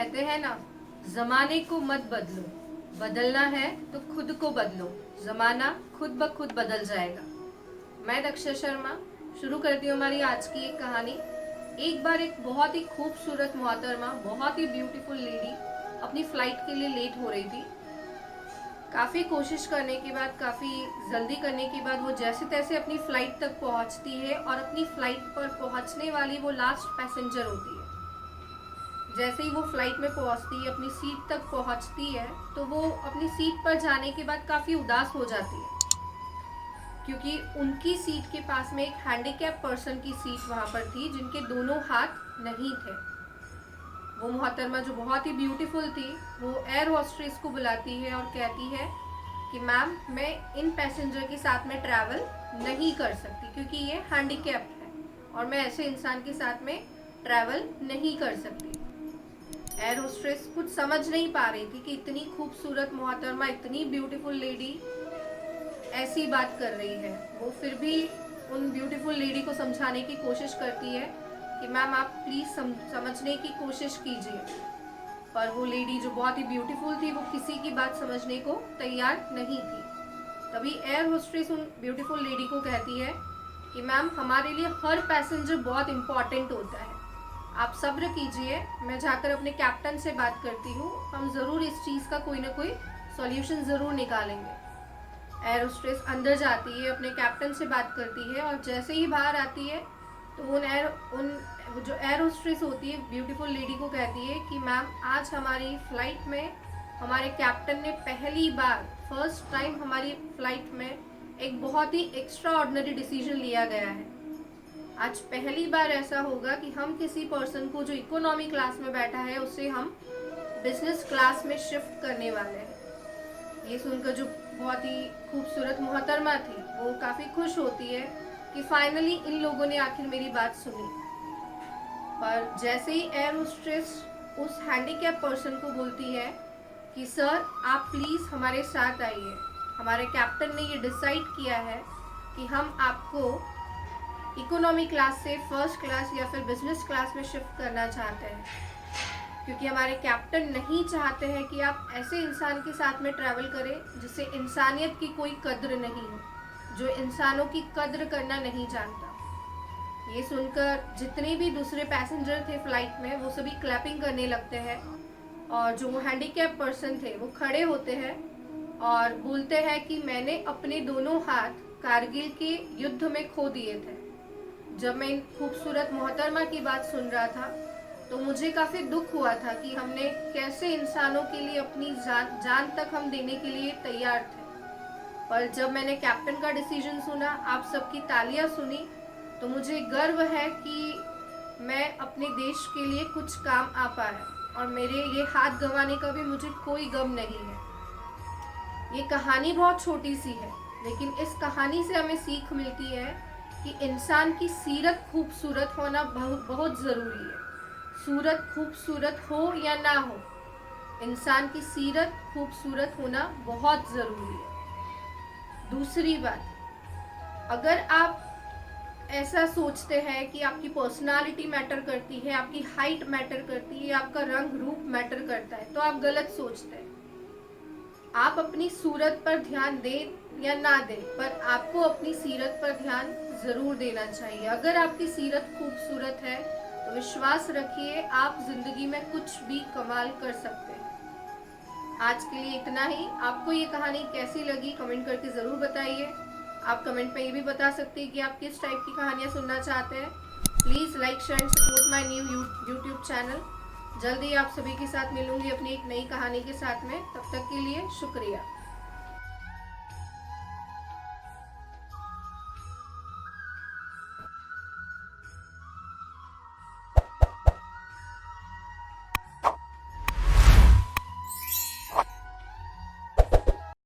कहते हैं ना, जमाने को मत बदलो, बदलना है तो खुद को बदलो, जमाना खुद ब खुद बदल जाएगा। मैं दक्षा शर्मा शुरू करती हूँ हमारी आज की एक कहानी। एक बार एक बहुत ही खूबसूरत मोहतरमा, बहुत ही ब्यूटीफुल लेडी अपनी फ्लाइट के लिए लेट हो रही थी। काफ़ी कोशिश करने के बाद, काफ़ी जल्दी करने के बाद वो जैसे तैसे अपनी फ्लाइट तक पहुंचती है और अपनी फ्लाइट पर पहुंचने वाली वो लास्ट पैसेंजर होती है। जैसे ही वो फ्लाइट में पहुंचती है, अपनी सीट तक पहुंचती है, तो वो अपनी सीट पर जाने के बाद काफ़ी उदास हो जाती है, क्योंकि उनकी सीट के पास में एक हैंडीकैप पर्सन की सीट वहाँ पर थी, जिनके दोनों हाथ नहीं थे। वो मोहतरमा जो बहुत ही ब्यूटीफुल थी, वो एयर होस्टेस को बुलाती है और कहती है कि मैम, मैं इन पैसेंजर के साथ में ट्रैवल नहीं कर सकती, क्योंकि ये हैंडीकैप्ड है और मैं ऐसे इंसान के साथ में ट्रैवल नहीं कर सकती। एयर होस्टेस कुछ समझ नहीं पा रही थी कि इतनी खूबसूरत मोहतरमा, इतनी ब्यूटीफुल लेडी ऐसी बात कर रही है। वो फिर भी उन ब्यूटीफुल लेडी को समझाने की कोशिश करती है कि मैम, आप प्लीज़ समझने की कोशिश कीजिए। पर वो लेडी जो बहुत ही ब्यूटीफुल थी, वो किसी की बात समझने को तैयार नहीं थी। तभी एयर होस्टेस उन ब्यूटीफुल लेडी को कहती है कि मैम, हमारे लिए हर पैसेंजर बहुत इम्पॉर्टेंट होता है, आप सब्र कीजिए, मैं जाकर अपने कैप्टन से बात करती हूँ, हम ज़रूर इस चीज़ का कोई ना कोई सॉल्यूशन ज़रूर निकालेंगे। एयर होस्टेस अंदर जाती है, अपने कैप्टन से बात करती है और जैसे ही बाहर आती है तो उन जो एयर होस्टेस होती है, ब्यूटीफुल लेडी को कहती है कि मैम, आज हमारी फ़्लाइट में हमारे कैप्टन ने पहली बार, फर्स्ट टाइम हमारी फ़्लाइट में एक बहुत ही एक्स्ट्रा ऑर्डिनरी डिसीजन लिया गया है। आज पहली बार ऐसा होगा कि हम किसी पर्सन को जो इकोनॉमी क्लास में बैठा है, उसे हम बिजनेस क्लास में शिफ्ट करने वाले हैं। ये सुनकर जो बहुत ही खूबसूरत मोहतरमा थी, वो काफ़ी खुश होती है कि फाइनली इन लोगों ने आखिर मेरी बात सुनी। पर जैसे ही एयर होस्टेस उस हैंडीकैप पर्सन को बोलती है कि सर, आप प्लीज़ हमारे साथ आइए, हमारे कैप्टन ने ये डिसाइड किया है कि हम आपको इकोनॉमी क्लास से फर्स्ट क्लास या फिर बिजनेस क्लास में शिफ्ट करना चाहते हैं, क्योंकि हमारे कैप्टन नहीं चाहते हैं कि आप ऐसे इंसान के साथ में ट्रैवल करें जिसे इंसानियत की कोई कद्र नहीं हो, जो इंसानों की कद्र करना नहीं जानता। ये सुनकर जितने भी दूसरे पैसेंजर थे फ्लाइट में, वो सभी क्लैपिंग करने लगते हैं और जो वो हैंडीकैप पर्सन थे, वो खड़े होते हैं और बोलते हैं कि मैंने अपने दोनों हाथ कारगिल के युद्ध में खो दिए थे। जब मैं इन खूबसूरत मोहतरमा की बात सुन रहा था, तो मुझे काफ़ी दुख हुआ था कि हमने कैसे इंसानों के लिए अपनी जान तक हम देने के लिए तैयार थे। पर जब मैंने कैप्टन का डिसीजन सुना, आप सबकी तालियां सुनी, तो मुझे गर्व है कि मैं अपने देश के लिए कुछ काम आ पाया और मेरे ये हाथ गंवाने का भी मुझे कोई गम नहीं है। ये कहानी बहुत छोटी सी है, लेकिन इस कहानी से हमें सीख मिलती है कि इंसान की सीरत खूबसूरत होना बहुत ज़रूरी है। सूरत खूबसूरत हो या ना हो, इंसान की सीरत खूबसूरत होना बहुत ज़रूरी है। दूसरी बात, अगर आप ऐसा सोचते हैं कि आपकी पर्सनालिटी मैटर करती है, आपकी हाइट मैटर करती है, आपका रंग रूप मैटर करता है, तो आप गलत सोचते हैं। आप अपनी सूरत पर ध्यान दें या ना दें, पर आपको अपनी सीरत पर ध्यान ज़रूर देना चाहिए। अगर आपकी सीरत खूबसूरत है तो विश्वास रखिए, आप ज़िंदगी में कुछ भी कमाल कर सकते हैं। आज के लिए इतना ही। आपको ये कहानी कैसी लगी, कमेंट करके ज़रूर बताइए। आप कमेंट में ये भी बता सकते हैं कि आप किस टाइप की कहानियाँ सुनना चाहते हैं। Please like, share and support my new YouTube channel. जल्दी आप सभी के साथ मिलूंगी अपनी एक नई कहानी के साथ में। तब तक के लिए शुक्रिया।